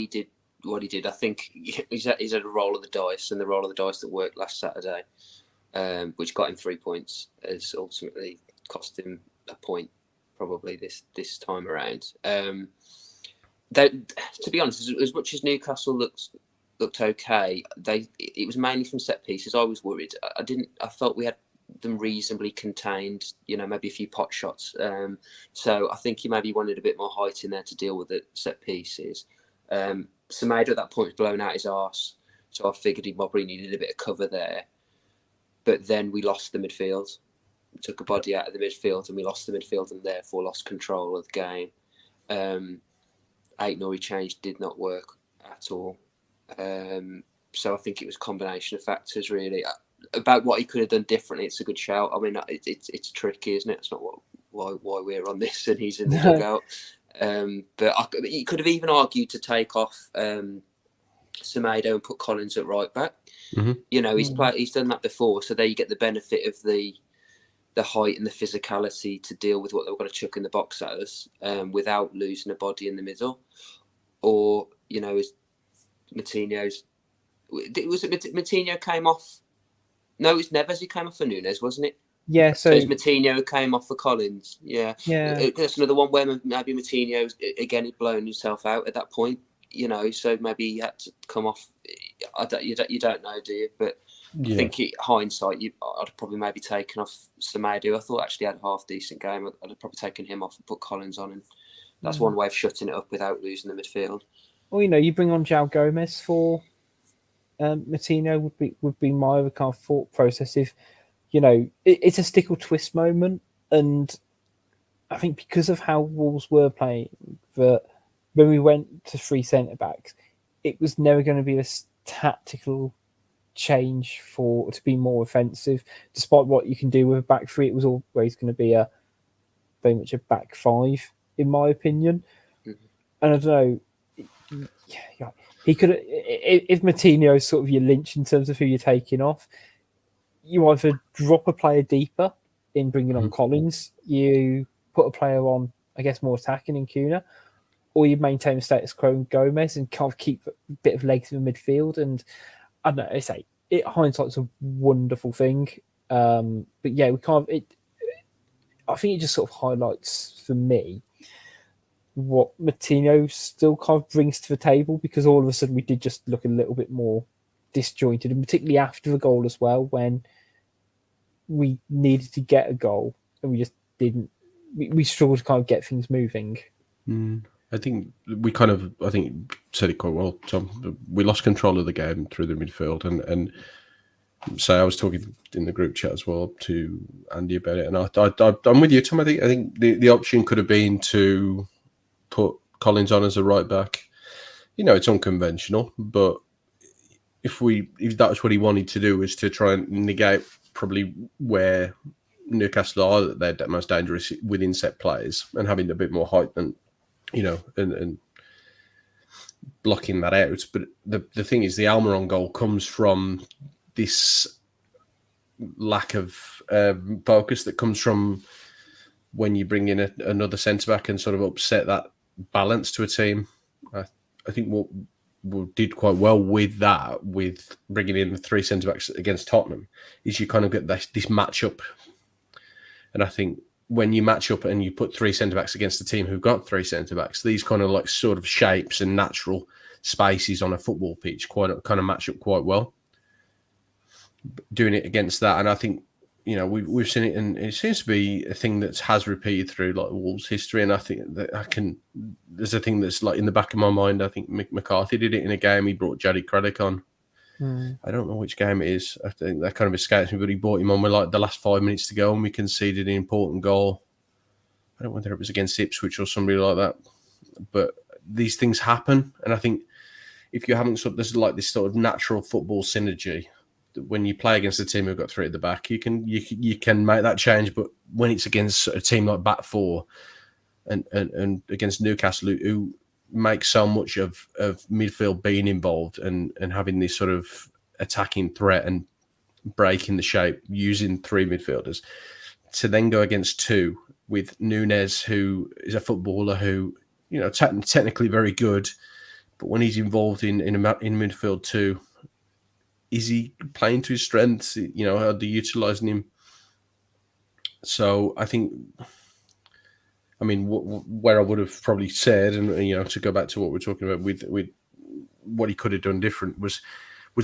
did what he did. I think he's had a roll of the dice, and the roll of the dice that worked last Saturday, which got him 3 points, has ultimately cost him a point probably this time around. To be honest, as much as Newcastle looked okay, it was mainly from set pieces. I was worried. I felt we had them reasonably contained, maybe a few pot shots. So I think he maybe wanted a bit more height in there to deal with the set pieces. Semedo at that point was blown out his arse, so I figured he probably needed a bit of cover there. But then we lost the midfield. We took a body out of the midfield, and we lost the midfield, and therefore lost control of the game. Nori change did not work at all. So I think it was a combination of factors, really. About what he could have done differently, it's a good shout. I mean, it's tricky, isn't it? It's not why we're on this and he's in the dugout. But he could have even argued to take off Semedo and put Collins at right back. Mm-hmm. He's done that before, so there you get the benefit of the height and the physicality to deal with what they were going to chuck in the box at us, without losing a body in the middle. Or as Moutinho's, Moutinho came off. No, it was Neves who came off for Nunes, wasn't it? Yeah, so it's Moutinho who came off for Collins. Yeah. That's another one where maybe Moutinho again had blown himself out at that point. So maybe he had to come off. You don't know, do you? But yeah. I think hindsight, I'd probably maybe taken off Semedo. I thought actually had a half decent game. I'd have probably taken him off and put Collins on, and that's one way of shutting it up without losing the midfield. Well, you bring on João Gomez for Moutinho would be my other kind of thought process. If it's a stick or twist moment, and I think because of how Wolves were playing, that when we went to 3 centre backs, it was never going to be a tactical change to be more offensive. Despite what you can do with a back three, it was always going to be very much a back five, in my opinion. Mm-hmm. And I don't know. Yeah. He could have, if Moutinho's sort of your lynch in terms of who you're taking off, you either drop a player deeper in bringing on Collins, you put a player on, I guess, more attacking in Kuna, or you maintain the status quo in Gomez and kind of keep a bit of legs in the midfield. And I don't know, hindsight's a wonderful thing. But yeah, I think it just sort of highlights for me what Moutinho still kind of brings to the table, because all of a sudden we did just look a little bit more disjointed, and particularly after the goal as well, when we needed to get a goal and we just didn't. We struggled to kind of get things moving. I think we said it quite well, Tom. We lost control of the game through the midfield, and so I was talking in the group chat as well to Andy about it, and I'm with you, Tom. I think the option could have been to put Collins on as a right back. It's unconventional, but if that's what he wanted to do, was to try and negate probably where Newcastle are, they're most dangerous within set plays, and having a bit more height than and blocking that out. But the thing is, the Almiron goal comes from this lack of focus that comes from when you bring in another centre back and sort of upset that balance to a team. I think what did quite well with that, with bringing in the 3 centre-backs against Tottenham, is you kind of get this match-up. And I think when you match up and you put 3 centre-backs against a team who've got 3 centre-backs, these kind of like sort of shapes and natural spaces on a football pitch kind of match up quite well. Doing it against that, and I think, you know, we've seen it, and it seems to be a thing that has repeated through like Wolves history. And I think that there's a thing that's like in the back of my mind. I think McCarthy did it in a game. He brought Jaddy Craddock on. I don't know which game it is. I think that kind of escapes me, but he brought him on with like the last 5 minutes to go, and we conceded an important goal. I don't know whether it was against Ipswich or somebody like that, but these things happen. And I think if you haven't there's like this sort of natural football synergy. When you play against a team who've got 3 at the back, you can make that change. But when it's against a team like Back 4 and against Newcastle, who make so much of midfield being involved and having this sort of attacking threat and breaking the shape using 3 midfielders, to then go against 2 with Núñez, who is a footballer who, you know, technically very good, but when he's involved in midfield too, is he playing to his strengths? You know, are they utilising him? So I think, I mean, where I would have probably said, and you know, to go back to what we're talking about with what he could have done different was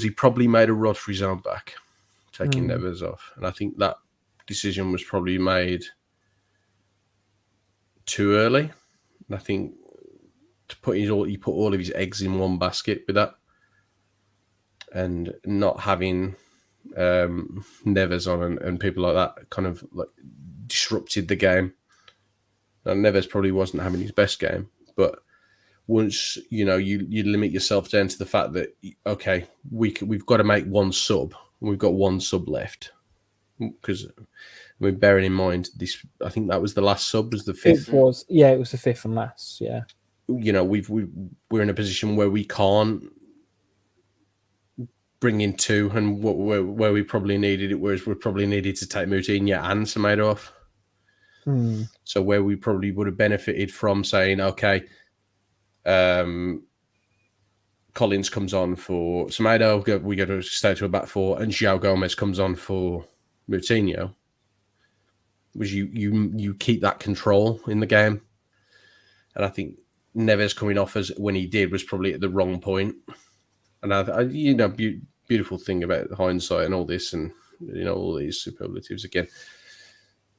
he probably made a rod for his own back, taking Neves off, and I think that decision was probably made too early. And I think he put all of his eggs in one basket with that. And not having Neves on and people like that kind of like disrupted the game. Now, Neves probably wasn't having his best game, but once you know you limit yourself down to the fact that okay, we've got to make one sub. We've got one sub left because I mean, bearing in mind this, I think that was the last sub, was the 5th. It was the 5th and last. Yeah, you know we're in a position where we can't bring in 2, and where we probably needed it, whereas we probably needed to take Moutinho and Semedo off. So where we probably would have benefited from saying, okay, Collins comes on for Semedo, we go to stay to a back 4, and João Gomez comes on for Moutinho, was you keep that control in the game. And I think Neves coming off as when he did was probably at the wrong point. And I you know, beautiful thing about hindsight and all this, and you know, all these superlatives again.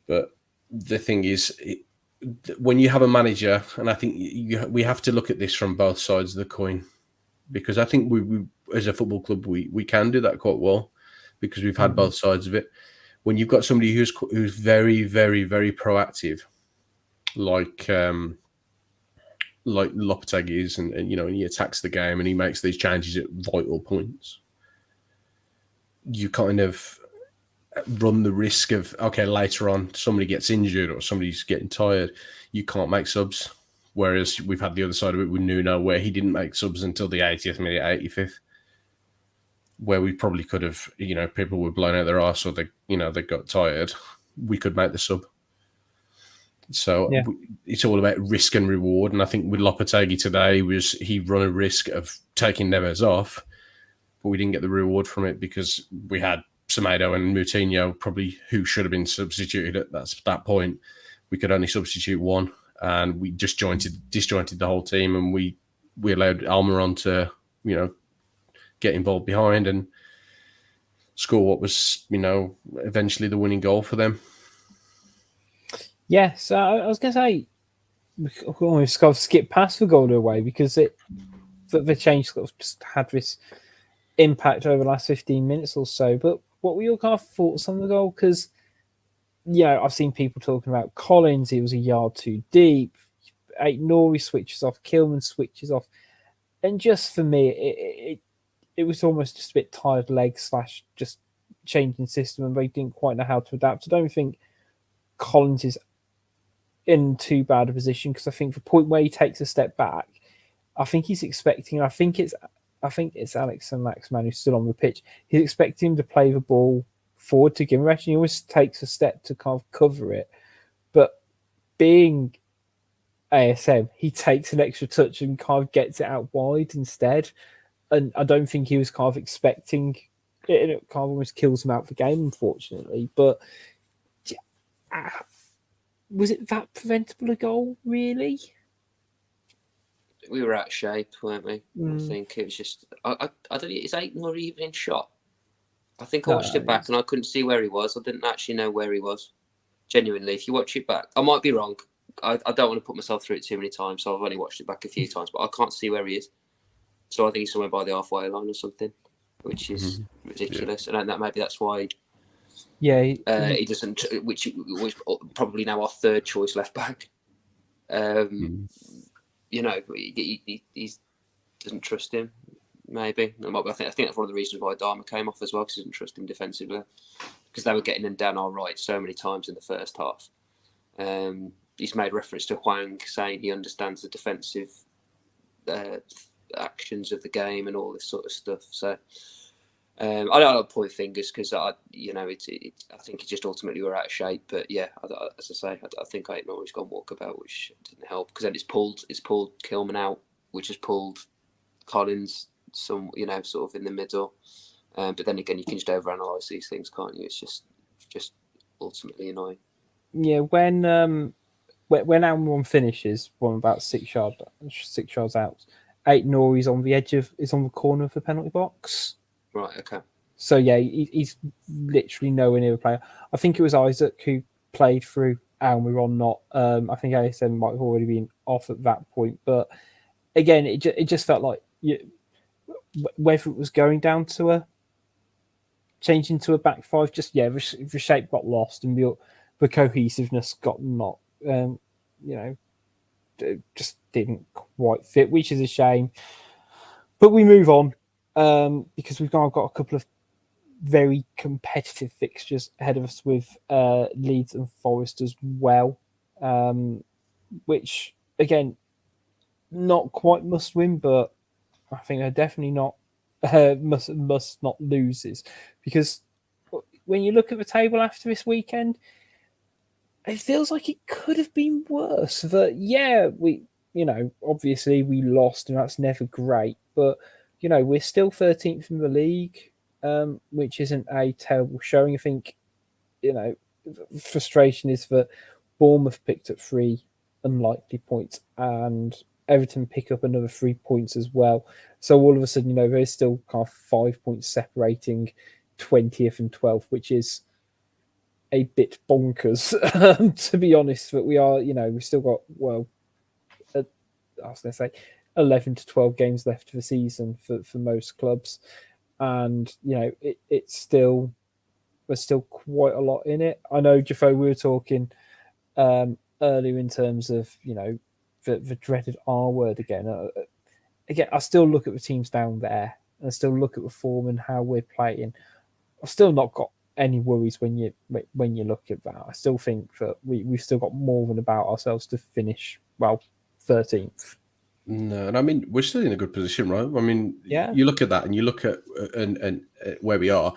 But the thing is, when you have a manager, and I think we have to look at this from both sides of the coin, because I think we as a football club we can do that quite well, because we've had both sides of it. When you've got somebody who's very, very, very proactive, like Lopetegui is, and you know, and he attacks the game and he makes these changes at vital points, you kind of run the risk of, okay, later on somebody gets injured or somebody's getting tired, you can't make subs. Whereas we've had the other side of it with Nuno, where he didn't make subs until the 80th minute, 85th, where we probably could have, you know, people were blown out their arse or they got tired, we could make the sub. So it's all about risk and reward. And I think with Lopetegui today, he run a risk of taking Neves off, but we didn't get the reward from it because we had Semedo and Moutinho, probably who should have been substituted at that point. We could only substitute one, and we disjointed the whole team, and we allowed Almiron to, you know, get involved behind and score what was, you know, eventually the winning goal for them. Yeah, so I was going to say, we almost got to skip past the goal away because the change sort of just had this impact over the last 15 minutes or so. But what were your kind of thoughts on the goal? Because, you know, I've seen people talking about Collins, he was a yard too deep, Nouri switches off, Kilman switches off. And just for me, it was almost just a bit tired legs / just changing system, and they didn't quite know how to adapt. I don't think Collins is in too bad a position, because I think the point where he takes a step back, I think he's expecting, I think it's Alex and Maximan who's still on the pitch, he's expecting him to play the ball forward to Gimeresh, and he always takes a step to kind of cover it. But being ASM, he takes an extra touch and kind of gets it out wide instead. And I don't think he was kind of expecting it, and it kind of almost kills him out of the game, unfortunately. But was it that preventable a goal, really? We were out of shape, weren't we? I think it was just... I don't know, is Aitken even in shot? I think I watched it back and I couldn't see where he was. I didn't actually know where he was. Genuinely, if you watch it back, I might be wrong. I don't want to put myself through it too many times, so I've only watched it back a few times, but I can't see where he is. So I think he's somewhere by the halfway line or something, which is ridiculous. And maybe that's why he doesn't, which was probably now our third choice left back. You know, he doesn't trust him. Maybe I think that's one of the reasons why Dharma came off as well, because he didn't trust him defensively, because they were getting him down our right so many times in the first half. He's made reference to Hwang saying he understands the defensive actions of the game and all this sort of stuff. So I don't point fingers, because I think he just ultimately were out of shape. But yeah, as I say, I think Aitken always gone walkabout, which didn't help, because then it's pulled Kilman out, which has pulled Collins sort of in the middle. But then again, you can just overanalyze these things, can't you? It's just ultimately annoying. Yeah, when Almiron finishes from about 6 yards out, Aitken is on the corner of the penalty box. Right. Okay. So yeah, he's literally nowhere near the player. I think it was Isak who played through Almiron, not. I think ASM might have already been off at that point. But again, it just felt like whether it was going down to changing to a back five, the shape got lost and the cohesiveness got not, just didn't quite fit, which is a shame. But we move on because we've now got a couple of very competitive fixtures ahead of us with Leeds and Forest as well, which again, not quite must win, but I think they're definitely not must not loses, because when you look at the table after this weekend, it feels like it could have been worse. That we obviously we lost and that's never great, but we're still 13th in the league, which isn't a terrible showing. I think frustration is that Bournemouth picked up 3 unlikely points and Everton pick up another 3 points as well. So all of a sudden, there's still kind of 5 points separating 20th and 12th, which is a bit bonkers, to be honest. But we are, we've still got, I was going to say 11 to 12 games left of the season for most clubs. And, there's still quite a lot in it. I know, Jafo, we were talking earlier in terms of, the dreaded R word again. I still look at the teams down there and still look at the form and how we're playing. I've still not got any worries when you look at that. I still think that we've still got more than about ourselves to finish 13th. No, and I mean we're still in a good position, right? I mean, you look at that and you look at and where we are.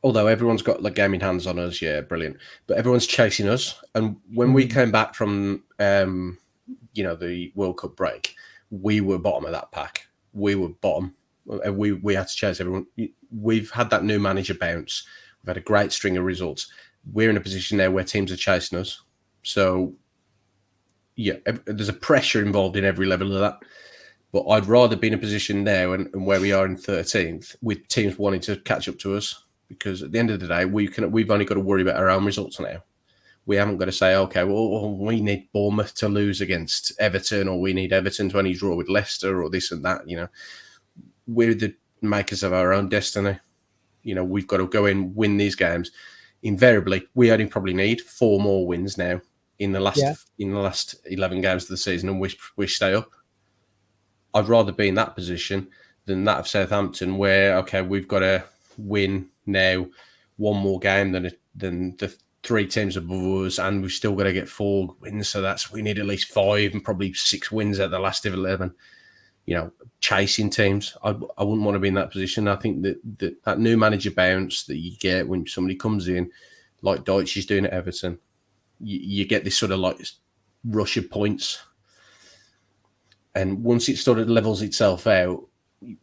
Although everyone's got like gaming hands on us, brilliant. But everyone's chasing us, and when we came back from the World Cup break, we were bottom of that pack. We were bottom. We had to chase everyone. We've had that new manager bounce. We've had a great string of results. We're in a position now where teams are chasing us. So, there's a pressure involved in every level of that. But I'd rather be in a position now and where we are in 13th with teams wanting to catch up to us, because at the end of the day, we've only got to worry about our own results now. We haven't got to say, okay, well, we need Bournemouth to lose against Everton, or we need Everton to only draw with Leicester, or this and that. We're the makers of our own destiny. We've got to go in, win these games. Invariably, we only probably need 4 more wins now in the last 11 games of the season, and we stay up. I'd rather be in that position than that of Southampton, where we've got to win now 1 more game than the 3 teams above us, and we've still got to get 4 wins. So we need at least 5 and probably 6 wins at the last of 11. Chasing teams. I wouldn't want to be in that position. I think that new manager bounce that you get when somebody comes in, like Deutsch is doing at Everton, you get this sort of like rush of points, And once it sort of levels itself out,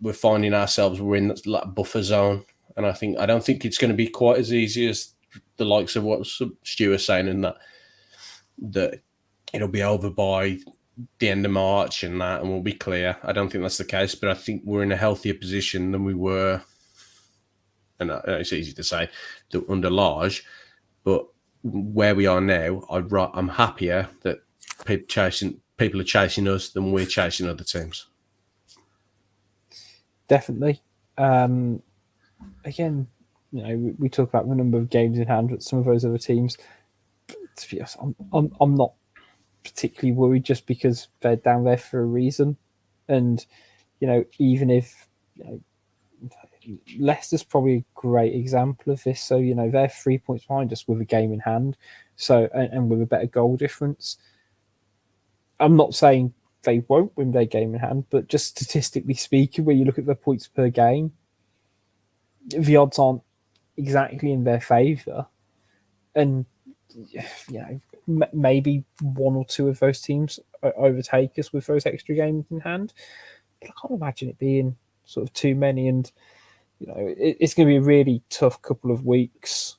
we're finding ourselves we're in that like buffer zone. And I don't think it's going to be quite as easy as the likes of what Stu was saying, and that it'll be over by the end of March and we'll be clear. I don't think that's the case, but I think we're in a healthier position than we were. And it's easy to say under Lage, but where we are now, I'm happier that people are chasing us than we're chasing other teams. Definitely. Again, we talk about the number of games in hand with some of those other teams. To be honest, I'm not particularly worried just because they're down there for a reason. And, even if Leicester's probably a great example of this. So, they're 3 points behind us with a game in hand. So, and with a better goal difference. I'm not saying they won't win their game in hand, but just statistically speaking, when you look at the points per game, the odds aren't exactly in their favour. And, maybe one or two of those teams overtake us with those extra games in hand. But I can't imagine it being sort of too many. And, it's going to be a really tough couple of weeks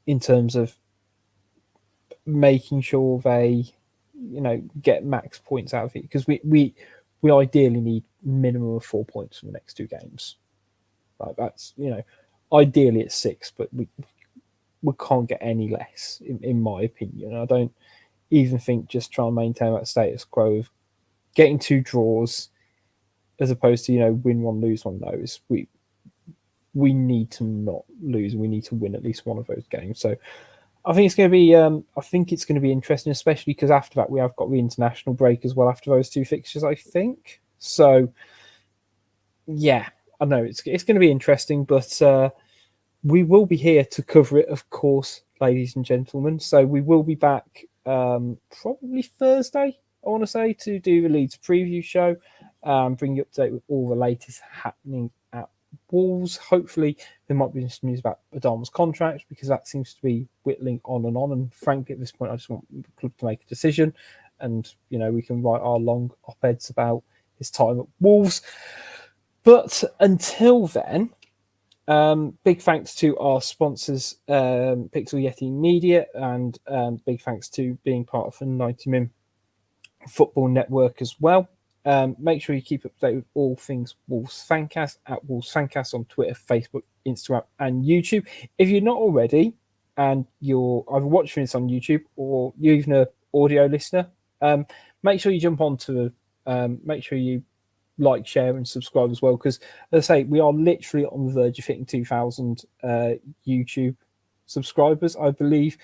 in terms of making sure they, get max points out of it. Because we ideally need minimum of 4 points from the next two games. Like that's, ideally it's 6, but we can't get any less, in my opinion. I don't even think just try and maintain that status quo of getting 2 draws as opposed to, win one, lose one. No, we need to not lose. We need to win at least one of those games. So I think it's going to be interesting, especially because after that we have got the international break as well after those 2 fixtures, I think. So yeah, I know it's going to be interesting, but we will be here to cover it, of course, ladies and gentlemen. So we will be back probably Thursday, I want to say, to do the Leeds preview show, bring you up to date with all the latest happening at Wolves. Hopefully there might be some news about Adama's contract, because that seems to be whittling on and on. And frankly, at this point, I just want the club to make a decision, and we can write our long op-eds about his time at Wolves. But until then, big thanks to our sponsors, Pixel Yeti Media, and big thanks to being part of the 90min Football Network as well. Make sure you keep up to date with all things Wolves Fancast at Wolves Fancast on Twitter, Facebook, Instagram, and YouTube. If you're not already, and you're either watching this on YouTube or you're even an audio listener, make sure you jump onto make sure you like, share, and subscribe as well, because as I say, we are literally on the verge of hitting 2,000 YouTube subscribers. I believe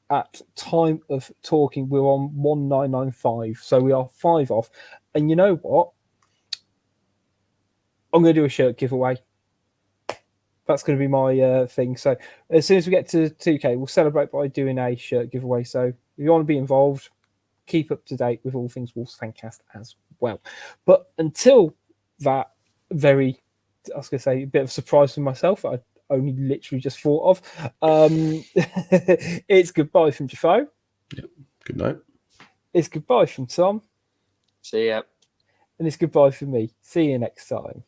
at time of talking we're on 1995, so we are 5 off. And you know what, I'm going to do a shirt giveaway. That's going to be my thing. So as soon as we get to 2K, we'll celebrate by doing a shirt giveaway. So if you want to be involved, keep up to date with all things Wolves Fancast as well. But until that I was going to say, a bit of a surprise for myself, I only literally just thought of. It's goodbye from Jafo. Yep. Good night. It's goodbye from Tom. See ya. And it's goodbye from me. See you next time.